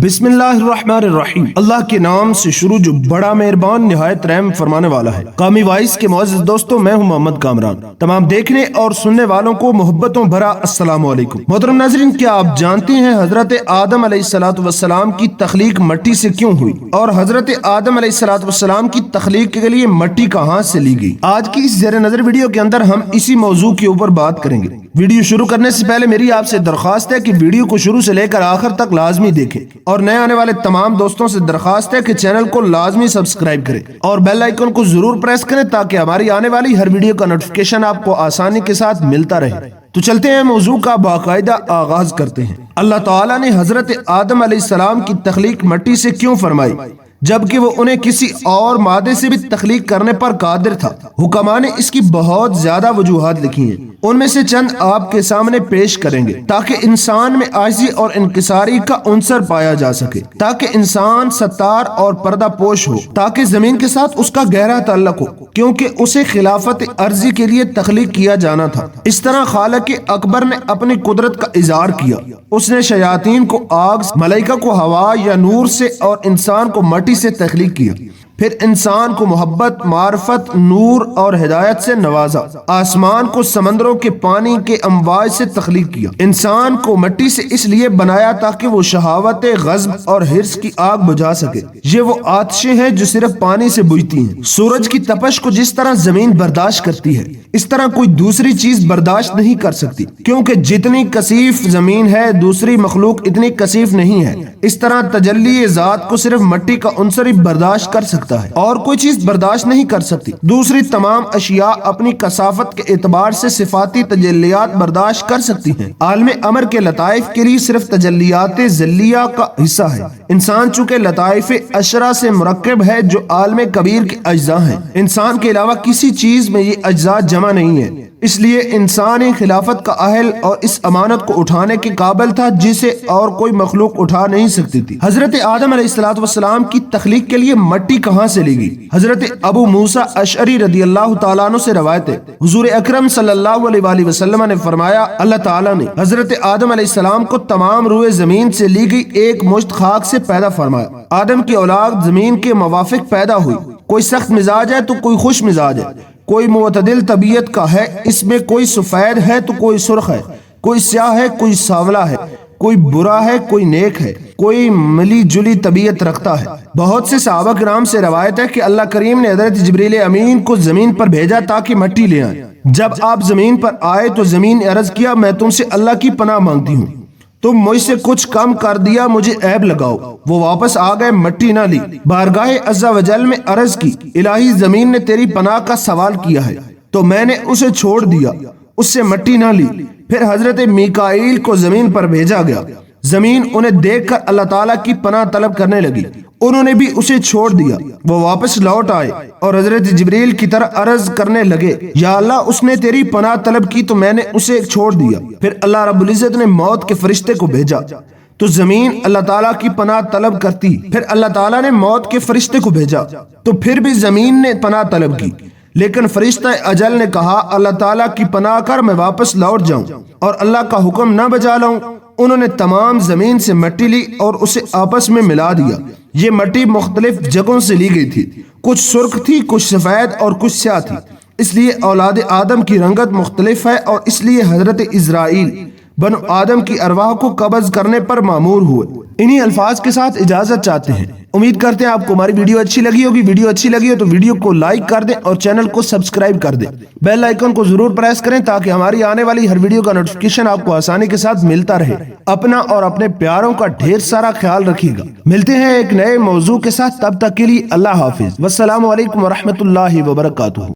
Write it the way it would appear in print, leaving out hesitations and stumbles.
بسم اللہ الرحمن الرحیم، اللہ کے نام سے شروع جو بڑا مہربان نہایت رحم فرمانے والا ہے۔ قومی وائس کے معزز دوستوں، میں ہوں محمد کامران۔ تمام دیکھنے اور سننے والوں کو محبتوں بھرا السلام علیکم۔ محترم ناظرین، کیا آپ جانتے ہیں حضرت آدم علیہ السلام کی تخلیق مٹی سے کیوں ہوئی، اور حضرت آدم علیہ السلام کی تخلیق کے لیے مٹی کہاں سے لی گئی؟ آج کی اس زیر نظر ویڈیو کے اندر ہم اسی موضوع کے اوپر بات کریں گے۔ ویڈیو شروع کرنے سے پہلے میری آپ سے درخواست ہے کہ ویڈیو کو شروع سے لے کر آخر تک لازمی دیکھیں، اور نئے آنے والے تمام دوستوں سے درخواست ہے کہ چینل کو لازمی سبسکرائب کریں اور بیل آئیکن کو ضرور پریس کریں تاکہ ہماری آنے والی ہر ویڈیو کا نوٹیفیکیشن آپ کو آسانی کے ساتھ ملتا رہے۔ تو چلتے ہیں، موضوع کا باقاعدہ آغاز کرتے ہیں۔ اللہ تعالیٰ نے حضرت آدم علیہ السلام کی تخلیق مٹی سے کیوں فرمائی جبکہ وہ انہیں کسی اور مادے سے بھی تخلیق کرنے پر قادر تھا؟ حکماء نے اس کی بہت زیادہ وجوہات لکھی ہیں، ان میں سے چند آپ کے سامنے پیش کریں گے تاکہ انسان میں عاجزی اور انکساری کا عنصر پایا جا سکے، تاکہ انسان ستار اور پردہ پوش ہو، تاکہ زمین کے ساتھ اس کا گہرا تعلق ہو، کیونکہ اسے خلافت ارضی کے لیے تخلیق کیا جانا تھا۔ اس طرح خالق اکبر نے اپنی قدرت کا اظہار کیا، اس نے شیاطین کو آگ، ملائکہ کو ہوا یا نور سے اور انسان کو مٹی سے تخلیق کیا، پھر انسان کو محبت، معرفت، نور اور ہدایت سے نوازا، آسمان کو سمندروں کے پانی کے امواج سے تخلیق کیا، انسان کو مٹی سے اس لیے بنایا تاکہ وہ شہوت، غضب اور حرص کی آگ بجھا سکے۔ یہ وہ آتشیں ہیں جو صرف پانی سے بجھتی ہیں۔ سورج کی تپش کو جس طرح زمین برداشت کرتی ہے، اس طرح کوئی دوسری چیز برداشت نہیں کر سکتی، کیونکہ جتنی کثیف زمین ہے دوسری مخلوق اتنی کثیف نہیں ہے۔ اس طرح تجلی ذات کو صرف مٹی کا عنصر ہی برداشت کر سکتا ہے اور کوئی چیز برداشت نہیں کر سکتی۔ دوسری تمام اشیاء اپنی کثافت کے اعتبار سے صفاتی تجلیات برداشت کر سکتی ہیں۔ عالم امر کے لطائف کے لیے صرف تجلیات ذلیہ کا حصہ ہے۔ انسان چونکہ لطائف اشرا سے مرکب ہے جو عالم کبیر کے اجزاء ہیں، انسان کے علاوہ کسی چیز میں یہ اجزاء جمع نہیں ہے، اس لیے انسانی خلافت کا اہل اور اس امانت کو اٹھانے کے قابل تھا جسے اور کوئی مخلوق اٹھا نہیں سکتی تھی۔ حضرت آدم علیہ السلام کی تخلیق کے لیے مٹی کہاں سے لی گئی؟ حضرت ابو موسیٰ اشعری رضی اللہ تعالیٰ عنہ سے روایت ہے، حضور اکرم صلی اللہ علیہ وآلہ وسلم نے فرمایا، اللہ تعالیٰ نے حضرت آدم علیہ السلام کو تمام روئے زمین سے لی گئی ایک مشت خاک سے پیدا فرمایا۔ آدم کی اولاد زمین کے موافق پیدا ہوئی، کوئی سخت مزاج ہے تو کوئی خوش مزاج ہے، کوئی معتدل طبیعت کا ہے، اس میں کوئی سفید ہے تو کوئی سرخ ہے، کوئی سیاہ ہے کوئی سانولا ہے، کوئی برا ہے کوئی نیک ہے، کوئی ملی جلی طبیعت رکھتا ہے۔ بہت سے صحابہ کرام سے روایت ہے کہ اللہ کریم نے حضرت جبریل امین کو زمین پر بھیجا تاکہ مٹی لے آئیں۔ جب آپ زمین پر آئے تو زمین نے عرض کیا، میں تم سے اللہ کی پناہ مانگتی ہوں، تم مجھ سے کچھ کم کر دیا، مجھے عیب لگاؤ۔ وہ واپس آ گئے، مٹی نہ لی۔ بارگاہ عز و جل میں عرض کی، الہی زمین نے تیری پناہ کا سوال کیا ہے تو میں نے اسے چھوڑ دیا، اس سے مٹی نہ لی۔ پھر حضرت میکائیل کو زمین پر بھیجا گیا، زمین انہیں دیکھ کر اللہ تعالیٰ کی پناہ طلب کرنے لگی، انہوں نے بھی اسے چھوڑ دیا۔ وہ واپس لوٹ آئے اور حضرت جبریل کی طرح عرض کرنے لگے، یا اللہ اس نے تیری پناہ طلب کی تو میں نے اسے چھوڑ دیا۔ پھر اللہ رب العزت نے موت کے فرشتے کو بھیجا تو زمین اللہ تعالیٰ کی پناہ طلب کرتی، پھر اللہ تعالیٰ نے موت کے فرشتے کو بھیجا تو پھر بھی زمین نے پناہ طلب کی، لیکن فرشتہ اجل نے کہا، اللہ تعالیٰ کی پناہ کر میں واپس لوٹ جاؤں اور اللہ کا حکم نہ بجا لاؤں۔ انہوں نے تمام زمین سے مٹی لی اور اسے آپس میں ملا دیا۔ یہ مٹی مختلف جگہوں سے لی گئی تھی، کچھ سرخ تھی، کچھ سفید اور کچھ سیاہ تھی، اس لیے اولاد آدم کی رنگت مختلف ہے، اور اس لیے حضرت اسرائیل بنو آدم کی ارواح کو قبض کرنے پر مامور ہوئے۔ انہی الفاظ کے ساتھ اجازت چاہتے ہیں۔ امید کرتے ہیں آپ کو ہماری ویڈیو اچھی لگی ہوگی۔ ویڈیو اچھی لگی ہو تو ویڈیو کو لائک کر دیں اور چینل کو سبسکرائب کر دیں، بیل آئیکن کو ضرور پریس کریں تاکہ ہماری آنے والی ہر ویڈیو کا نوٹیفیکیشن آپ کو آسانی کے ساتھ ملتا رہے۔ اپنا اور اپنے پیاروں کا ڈھیر سارا خیال رکھیے گا۔ ملتے ہیں ایک نئے موضوع کے ساتھ، تب تک کے لیے اللہ حافظ، والسلام علیکم ورحمۃ اللہ وبرکاتہ۔